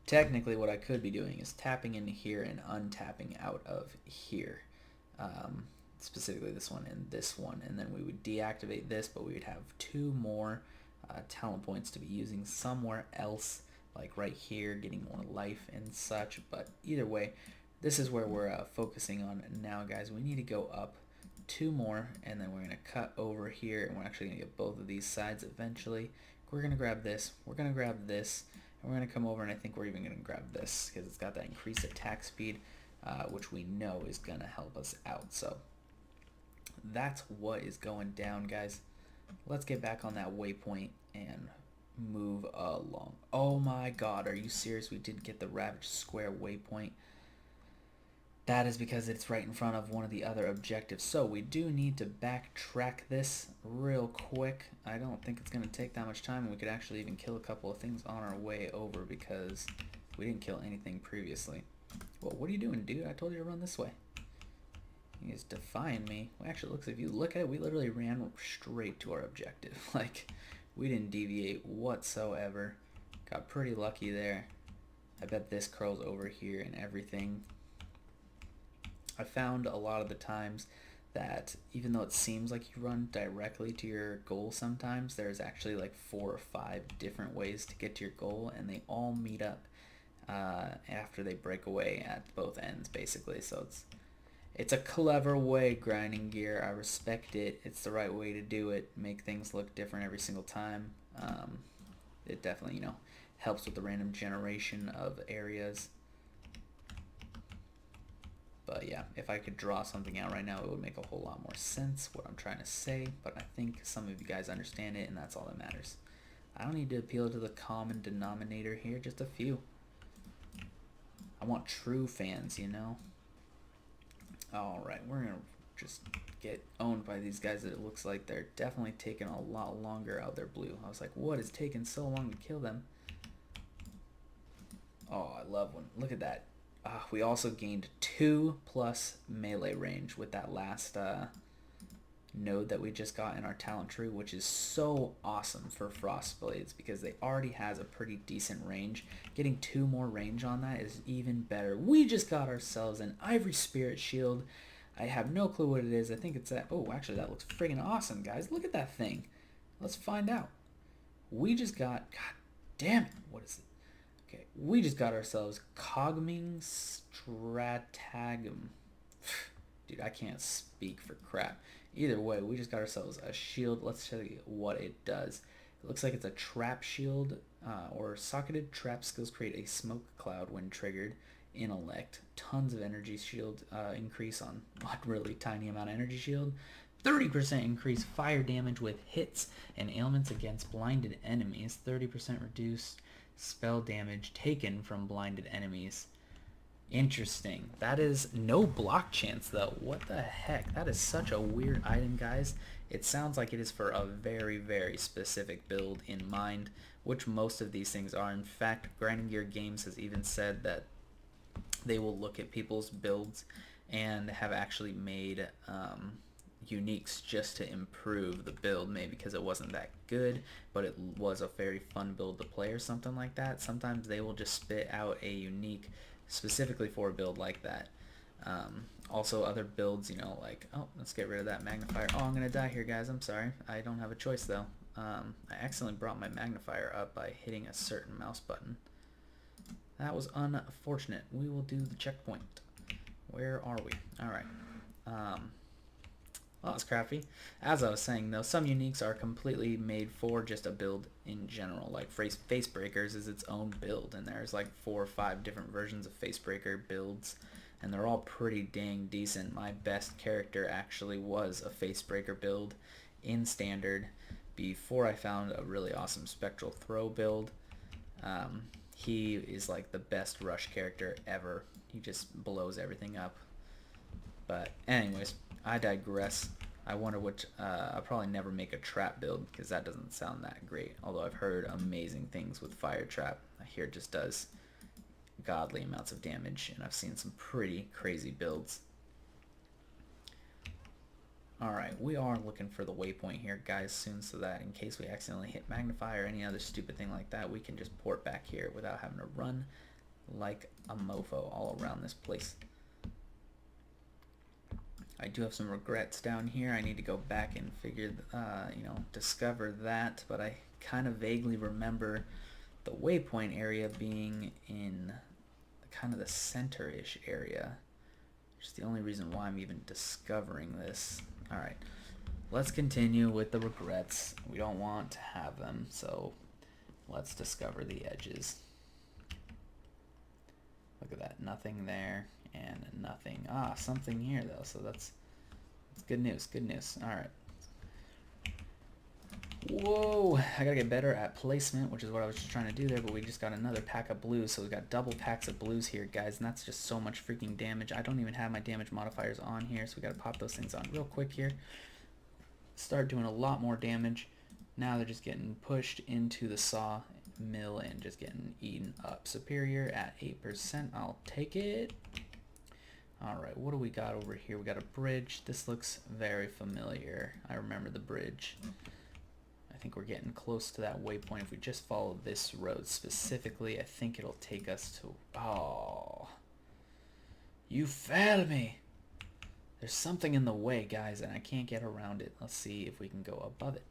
technically what I could be doing is tapping into here and untapping out of here. Specifically this one and this one, and then we would deactivate this, but we would have 2 more talent points to be using somewhere else, like right here, getting more life and such. But either way, this is where we're focusing on now, guys. We need to go up 2 more, and then we're going to cut over here, and we're actually going to get both of these sides eventually. We're going to grab this, we're going to grab this, and we're going to come over, and I think we're even going to grab this because it's got that increased attack speed, which we know is going to help us out. So that's what is going down, guys. Let's get back on that waypoint and move along. Oh my god, are you serious? We didn't get the Ravaged Square waypoint. That is because it's right in front of one of the other objectives. So we do need to backtrack this real quick. I don't think it's going to take that much time, and we could actually even kill a couple of things on our way over because we didn't kill anything previously. Well, what are you doing, dude? I told you to run this way. He's defying me. Well, actually, it looks, if you look at it, we literally ran straight to our objective. Like, we didn't deviate whatsoever. Got pretty lucky there. I bet this curls over here and everything. I found a lot of the times that even though it seems like you run directly to your goal sometimes, there's actually like 4 or 5 different ways to get to your goal, and they all meet up after they break away at both ends, basically. So it's a clever way, grinding gear. I respect it. It's the right way to do it. Make things look different every single time. It definitely, helps with the random generation of areas. But yeah, if I could draw something out right now, it would make a whole lot more sense what I'm trying to say. But I think some of you guys understand it, and that's all that matters. I don't need to appeal to the common denominator here, just a few. I want true fans, Alright, we're going to just get owned by these guys that it looks like they're definitely taking a lot longer. Oh, they're blue. I was like, what is taking so long to kill them? Oh, I love when, look at that. We also gained 2+ melee range with that last node that we just got in our talent tree, which is so awesome for Frostblades because they already has a pretty decent range. Getting 2 more range on that is even better. We just got ourselves an Ivory Spirit Shield. I have no clue what it is. I think it's that. Oh, actually, that looks friggin' awesome, guys. Look at that thing. Let's find out. We just got, god damn it, what is it? Okay, we just got ourselves Cogming Stratagem. Dude, I can't speak for crap. Either way, we just got ourselves a shield. Let's show you what it does. It looks like it's a trap shield, or socketed trap skills create a smoke cloud when triggered. Intellect, tons of energy shield increase on what really tiny amount of energy shield. 30% increase fire damage with hits and ailments against blinded enemies. 30% reduced spell damage taken from blinded enemies. Interesting. That is no block chance though. What the heck? That is such a weird item, guys. It sounds like it is for a very, very specific build in mind, which most of these things are. In fact, Grinding Gear Games has even said that they will look at people's builds and have actually made uniques just to improve the build, maybe because it wasn't that good, but it was a very fun build to play or something like that. Sometimes they will just spit out a unique specifically for a build like that. Also other builds, like, oh, let's get rid of that magnifier. Oh, I'm gonna die here, guys. I'm sorry. I don't have a choice though. I accidentally brought my magnifier up by hitting a certain mouse button. That was unfortunate. We will do the checkpoint. Where are we? Alright. Well, that's crafty. As I was saying though, some uniques are completely made for just a build in general. Like Facebreakers is its own build, and there's like 4 or 5 different versions of Facebreaker builds, and they're all pretty dang decent. My best character actually was a Facebreaker build in Standard before I found a really awesome Spectral Throw build. He is like the best rush character ever. He just blows everything up. But anyways, I digress. I wonder which, I'll probably never make a trap build because that doesn't sound that great. Although I've heard amazing things with Fire Trap. I hear it just does ungodly amounts of damage, and I've seen some pretty crazy builds. Alright, we are looking for the waypoint here, guys, soon, so that in case we accidentally hit Magnify or any other stupid thing like that, we can just port back here without having to run like a mofo all around this place. I do have some regrets down here. I need to go back and figure, discover that, but I kind of vaguely remember the waypoint area being in kind of the center-ish area, which is the only reason why I'm even discovering this. Alright, let's continue with the regrets. We don't want to have them, so let's discover the edges. Look at that, nothing there and nothing. Ah, something here though, so that's good news, good news. Alright. Whoa, I gotta get better at placement, which is what I was just trying to do there, but we just got another pack of blues, so we got double packs of blues here, guys, and that's just so much freaking damage. I don't even have my damage modifiers on here, so we gotta pop those things on real quick here. Start doing a lot more damage. Now they're just getting pushed into the saw mill and just getting eaten up. Superior at 8%, I'll take it. Alright, what do we got over here? We got a bridge. This looks very familiar. I remember the bridge. I think we're getting close to that waypoint. If we just follow this road specifically, I think it'll take us to... Oh. You failed me! There's something in the way, guys, and I can't get around it. Let's see if we can go above it.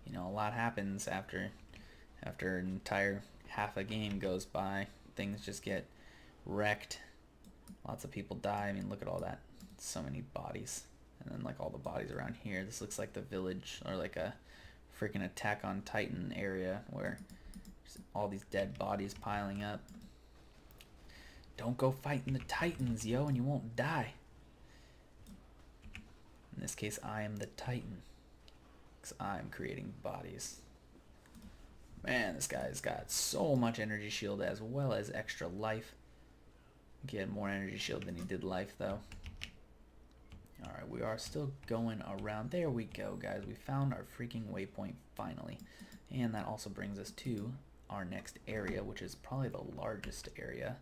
You know, a lot happens after an entire half a game goes by. Things just get wrecked. Lots of people die. I mean, look at all that. So many bodies. And then like all the bodies around here. This looks like the village or like a freaking Attack on Titan area where there's all these dead bodies piling up. Don't go fighting the Titans, yo, and you won't die. In this case, I am the Titan. Because I'm creating bodies. Man, this guy's got so much energy shield as well as extra life. He had more energy shield than he did life, though. Alright, we are still going around. There we go, guys. We found our freaking waypoint finally. And that also brings us to our next area, which is probably the largest area.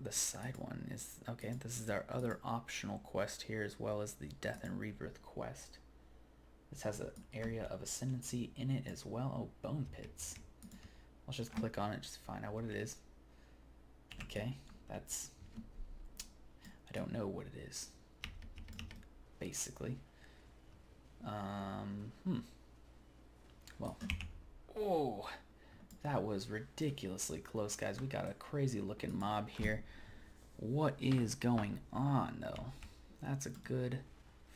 The side one is... Okay, this is our other optional quest here, as well as the Death and Rebirth quest. This has an area of ascendancy in it as well. Oh, bone pits. Let's just click on it just to find out what it is. Okay, that's... I don't know what it is. Basically. Well. Oh, that was ridiculously close, guys. We got a crazy looking mob here. What is going on, though? That's a good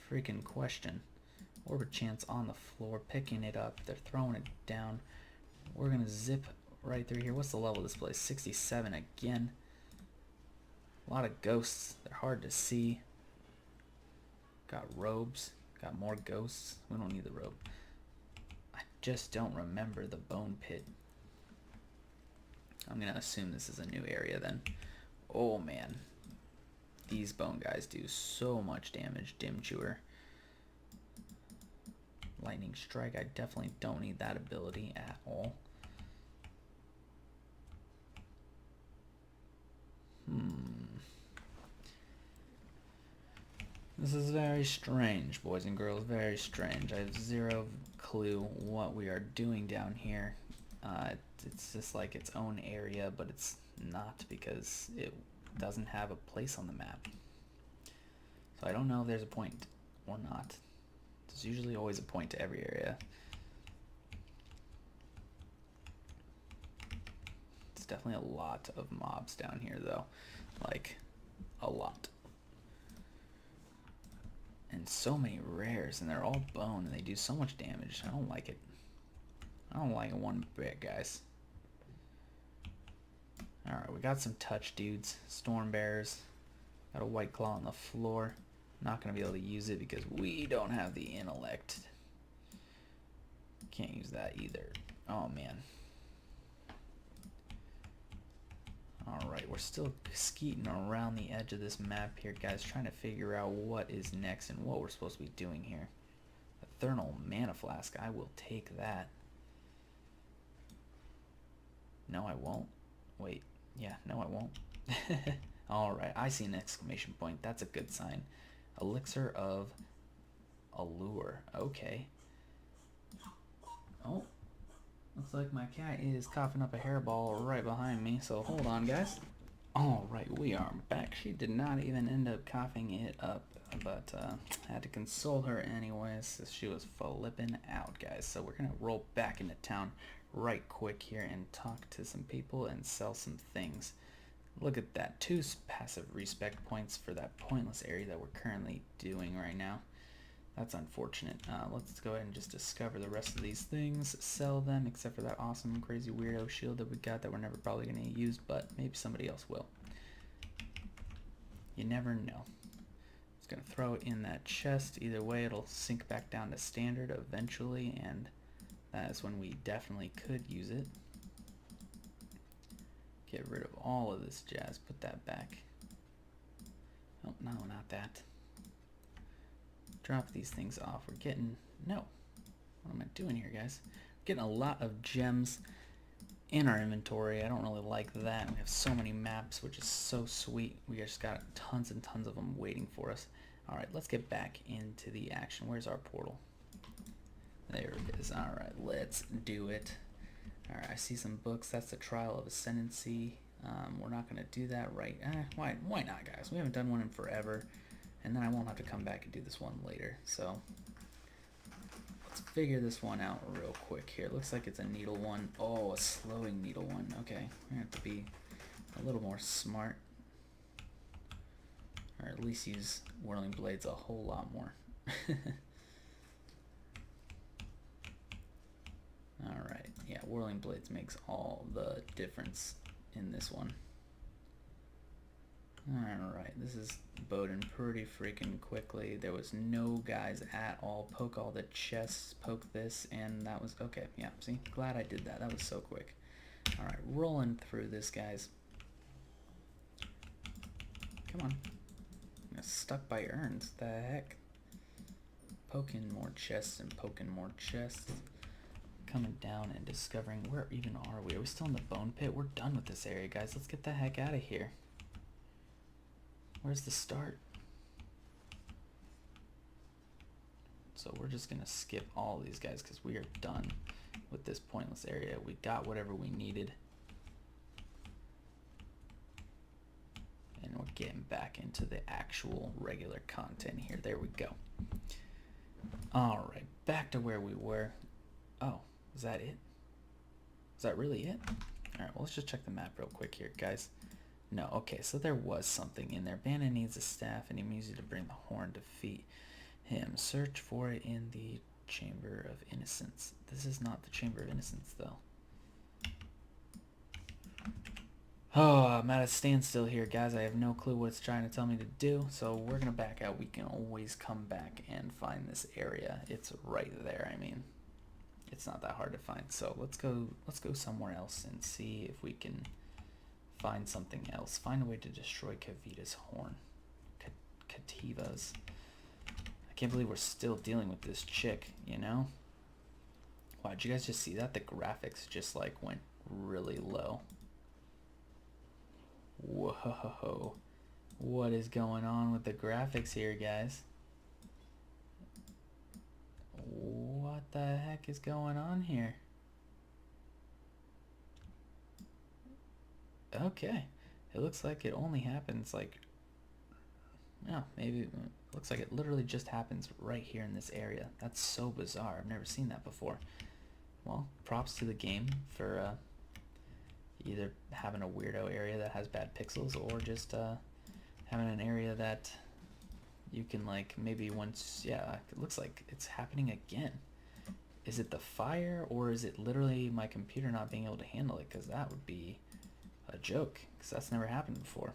freaking question. Orbit chance on the floor, picking it up. They're throwing it down. We're gonna zip right through here. What's the level of this place? 67 again. A lot of ghosts. They're hard to see. Got robes. Got more ghosts. We don't need the robe. I just don't remember the bone pit. I'm gonna assume this is a new area then. Oh man. These bone guys do so much damage. Dim Chewer. Lightning Strike. I definitely don't need that ability at all. This is very strange, boys and girls. Very strange. I have zero clue what we are doing down here. It's just like its own area, but it's not because it doesn't have a place on the map. So I don't know if there's a point or not. There's usually always a point to every area. It's definitely a lot of mobs down here, though. Like, a lot. And so many rares, and they're all bone, and they do so much damage. I don't like it. I don't like it one bit, guys. Alright, we got some touch dudes. Storm bears. Got a white claw on the floor. Not going to be able to use it because we don't have the intellect. Can't use that either. Oh, man. Alright, we're still skeeting around the edge of this map here, guys, trying to figure out what is next and what we're supposed to be doing here. A Thermal Mana Flask, I will take that. No, I won't. Wait. Yeah, no, I won't. Alright, I see an exclamation point. That's a good sign. Elixir of Allure. Okay. Oh. Looks like my cat is coughing up a hairball right behind me, so hold on, guys. Alright, we are back. She did not even end up coughing it up, but I had to console her anyways. She was flipping out, guys. So we're going to roll back into town right quick here and talk to some people and sell some things. Look at that. 2 passive respect points for that pointless area that we're currently doing right now. That's unfortunate. Let's go ahead and just discover the rest of these things, sell them, except for that awesome, crazy weirdo shield that we got that we're never probably going to use, but maybe somebody else will. You never know. Just going to throw it in that chest. Either way, it'll sink back down to standard eventually, and that is when we definitely could use it. Get rid of all of this jazz. Put that back. Oh, no, not that. Drop these things off. We're getting... No. What am I doing here, guys? Getting a lot of gems in our inventory. I don't really like that. We have so many maps, which is so sweet. We just got tons and tons of them waiting for us. Alright, let's get back into the action. Where's our portal? There it is. Alright, let's do it. Alright, I see some books. That's the Trial of Ascendancy. We're not going to do that right. Why not, guys? We haven't done one in forever. And then I won't have to come back and do this one later. So let's figure this one out real quick here. Looks like it's a needle one. Oh, a slowing needle one. Okay, we're going to have to be a little more smart. Or at least use whirling blades a whole lot more. Alright, yeah, whirling blades makes all the difference in this one. Alright, this is boding pretty freaking quickly. There was no guys at all. Poke all the chests, poke this, and that was... Okay, yeah, see? Glad I did that. That was so quick. Alright, rolling through this, guys. Come on. I'm stuck by urns. The heck? Poking more chests and poking more chests. Coming down and discovering... Where even are we? Are we still in the bone pit? We're done with this area, guys. Let's get the heck out of here. Where's the start? So we're just going to skip all these guys because we are done with this pointless area. We got whatever we needed. And we're getting back into the actual regular content here. There we go. Alright, back to where we were. Oh, is that it? Is that really it? Alright, well, let's just check the map real quick here, guys. No, okay, so there was something in there. Bannon needs a staff and he needs you to bring the horn to defeat him. Search for it in the Chamber of Innocence. This is not the Chamber of Innocence, though. Oh, I'm at a standstill here, guys. I have no clue what it's trying to tell me to do, so we're going to back out. We can always come back and find this area. It's right there, I mean. It's not that hard to find, so let's go somewhere else and see if we can... find something else. Find a way to destroy Kavita's horn. Kativa's. I can't believe we're still dealing with this chick, you know? Wow, did you guys just see that? The graphics just like went really low. Whoa. What is going on with the graphics here, guys? What the heck is going on here? Okay, it looks like it only happens like, yeah, maybe it looks like it literally just happens right here in this area. That's so bizarre. I've never seen that before. Well, props to the game for either having a weirdo area that has bad pixels or just having an area that you can like maybe once, yeah, it looks like it's happening again. Is it the fire or is it literally my computer not being able to handle it? Because that would be a joke, because that's never happened before.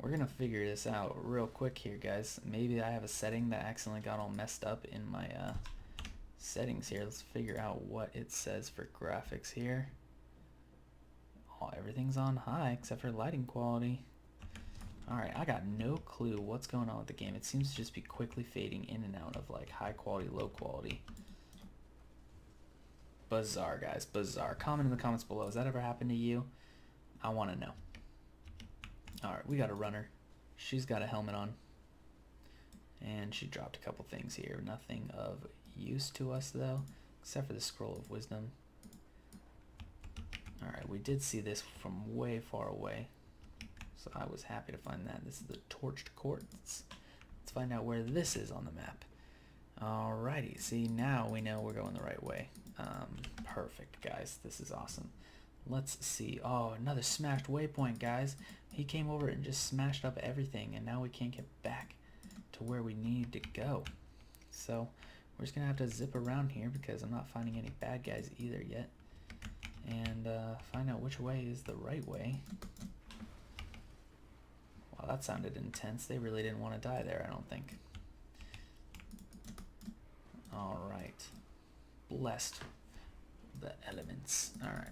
We're gonna figure this out real quick here, guys. Maybe I have a setting that accidentally got all messed up in my settings here. Let's figure out what it says for graphics here. Oh, everything's on high except for lighting quality. Alright, I got no clue what's going on with the game. It seems to just be quickly fading in and out of like high quality, low quality. Bizarre, guys. Bizarre. Comment in the comments below. Has that ever happened to you? I want to know. Alright, we got a runner. She's got a helmet on. And she dropped a couple things here. Nothing of use to us, though, except for the Scroll of Wisdom. Alright, we did see this from way far away, so I was happy to find that. This is the Torched Quartz. Let's find out where this is on the map. Alrighty, see, now we know we're going the right way. Perfect, guys. This is awesome. Let's see. Oh, another smashed waypoint, guys. He came over and just smashed up everything, and now we can't get back to where we need to go. So we're just gonna have to zip around here because I'm not finding any bad guys either yet, and find out which way is the right way. Wow, that sounded intense. They really didn't want to die there, I don't think. Alright. Blessed the elements. Alright.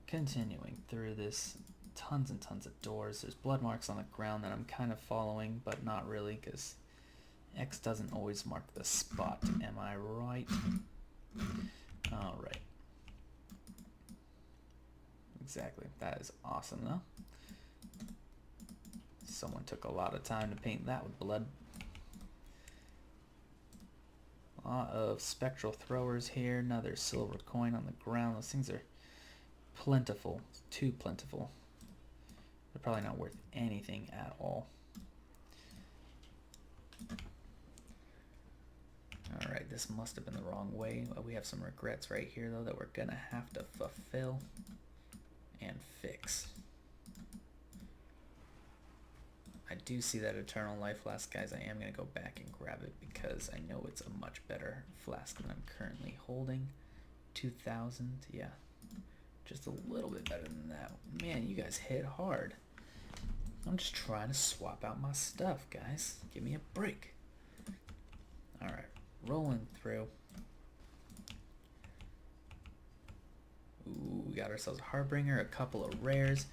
Continuing through this. Tons and tons of doors. There's blood marks on the ground that I'm kind of following, but not really, because X doesn't always mark the spot. Am I right? Alright. Exactly. That is awesome, though. Someone took a lot of time to paint that with blood. A lot of spectral throwers here. Another silver coin on the ground. Those things are plentiful. Too plentiful. They're probably not worth anything at all. Alright, this must have been the wrong way. We have some regrets right here, though, that we're going to have to fulfill and fix. I do see that Eternal Life Flask, guys. I am going to go back and grab it because I know it's a much better flask than I'm currently holding. 2,000, yeah. Just a little bit better than that. Man, you guys hit hard. I'm just trying to swap out my stuff, guys. Give me a break. Alright, rolling through. Ooh, we got ourselves a Harbinger, a couple of rares.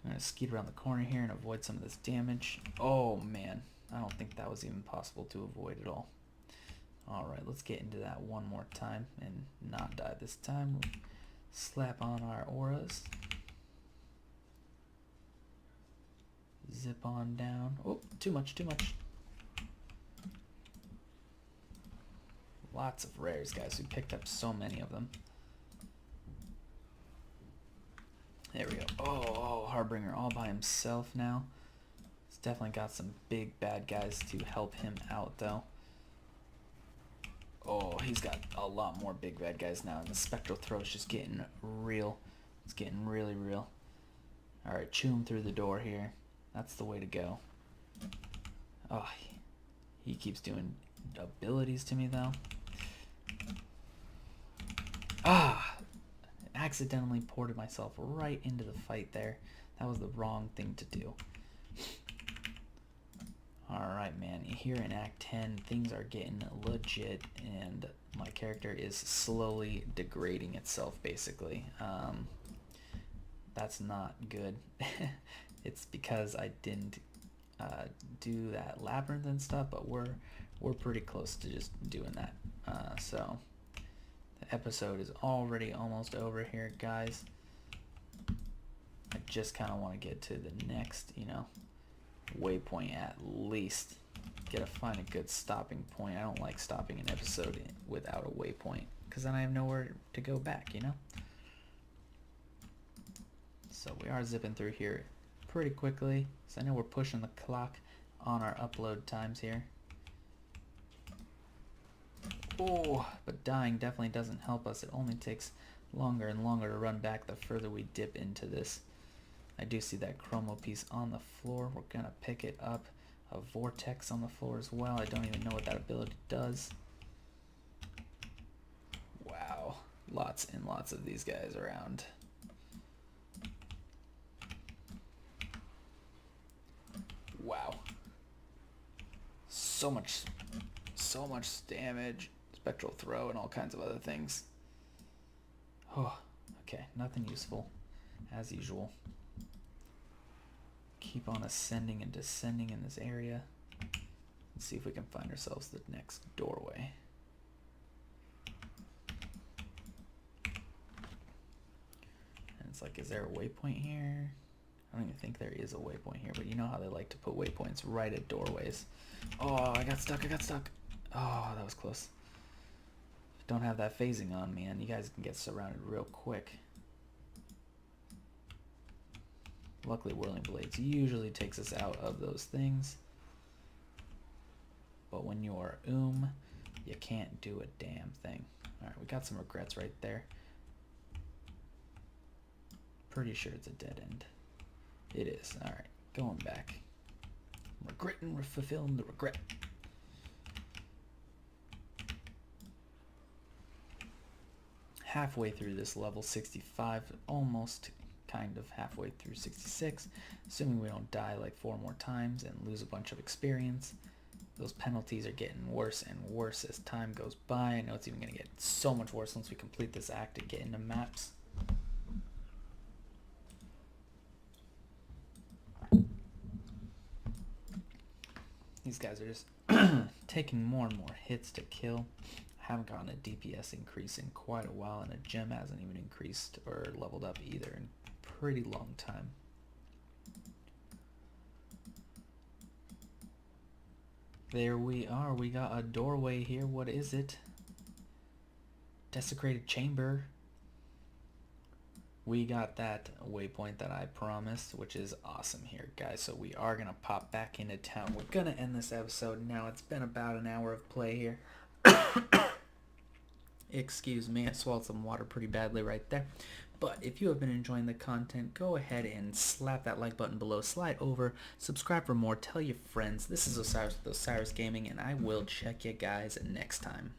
I'm gonna skeet around the corner here and avoid some of this damage. Oh man, I don't think that was even possible to avoid at all. Alright, let's get into that one more time and not die this time. Slap on our auras. Zip on down. Oh, too much, too much. Lots of rares, guys. We picked up so many of them. There we go. Oh, Harbinger all by himself now. He's definitely got some big bad guys to help him out, though. Oh, he's got a lot more big bad guys now, and the spectral throw is just getting real. It's getting really real. Alright, chew him through the door here. That's the way to go. Oh, he keeps doing abilities to me, though. Ah! Accidentally ported myself right into the fight there. That was the wrong thing to do. Alright, man. Here in Act 10, things are getting legit, and my character is slowly degrading itself, basically. That's not good. It's because I didn't do that labyrinth and stuff, but we're pretty close to just doing that. So the episode is already almost over here, guys. I just kind of want to get to the next, waypoint at least. Find a good stopping point. I don't like stopping an episode without a waypoint, because then I have nowhere to go back, So we are zipping through here pretty quickly. So I know we're pushing the clock on our upload times here. Oh, but dying definitely doesn't help us. It only takes longer and longer to run back the further we dip into this. I do see that chromo piece on the floor. We're gonna pick it up. A vortex on the floor as well. I don't even know what that ability does. Wow, lots and lots of these guys around. Wow, so much damage, spectral throw, and all kinds of other things. Oh, okay, nothing useful as usual. Keep on ascending and descending in this area. Let's see if we can find ourselves the next doorway. It's like, is there a waypoint here? I don't even think there is a waypoint here, but you know how they like to put waypoints right at doorways. Oh, I got stuck. Oh, that was close. Don't have that phasing on, man. You guys can get surrounded real quick. Luckily, Whirling Blades usually takes us out of those things. But when you're you can't do a damn thing. Alright, we got some regrets right there. Pretty sure it's a dead end. It is. Alright, going back. Regretting, fulfilling the regret. Halfway through this level, 65, almost kind of halfway through 66, assuming we don't die like 4 more times and lose a bunch of experience. Those penalties are getting worse and worse as time goes by. I know it's even going to get so much worse once we complete this act and get into maps. These guys are just taking more and more hits to kill. I haven't gotten a DPS increase in quite a while, and a gem hasn't even increased or leveled up either in a pretty long time. There we are. We got a doorway here. What is it? Desecrated chamber. We got that waypoint that I promised, which is awesome here, guys. So we are going to pop back into town. We're going to end this episode now. It's been about an hour of play here. Excuse me, I swallowed some water pretty badly right there. But if you have been enjoying the content, go ahead and slap that like button below, slide over, subscribe for more, tell your friends. This is Osiris with Osiris Gaming, and I will check you guys next time.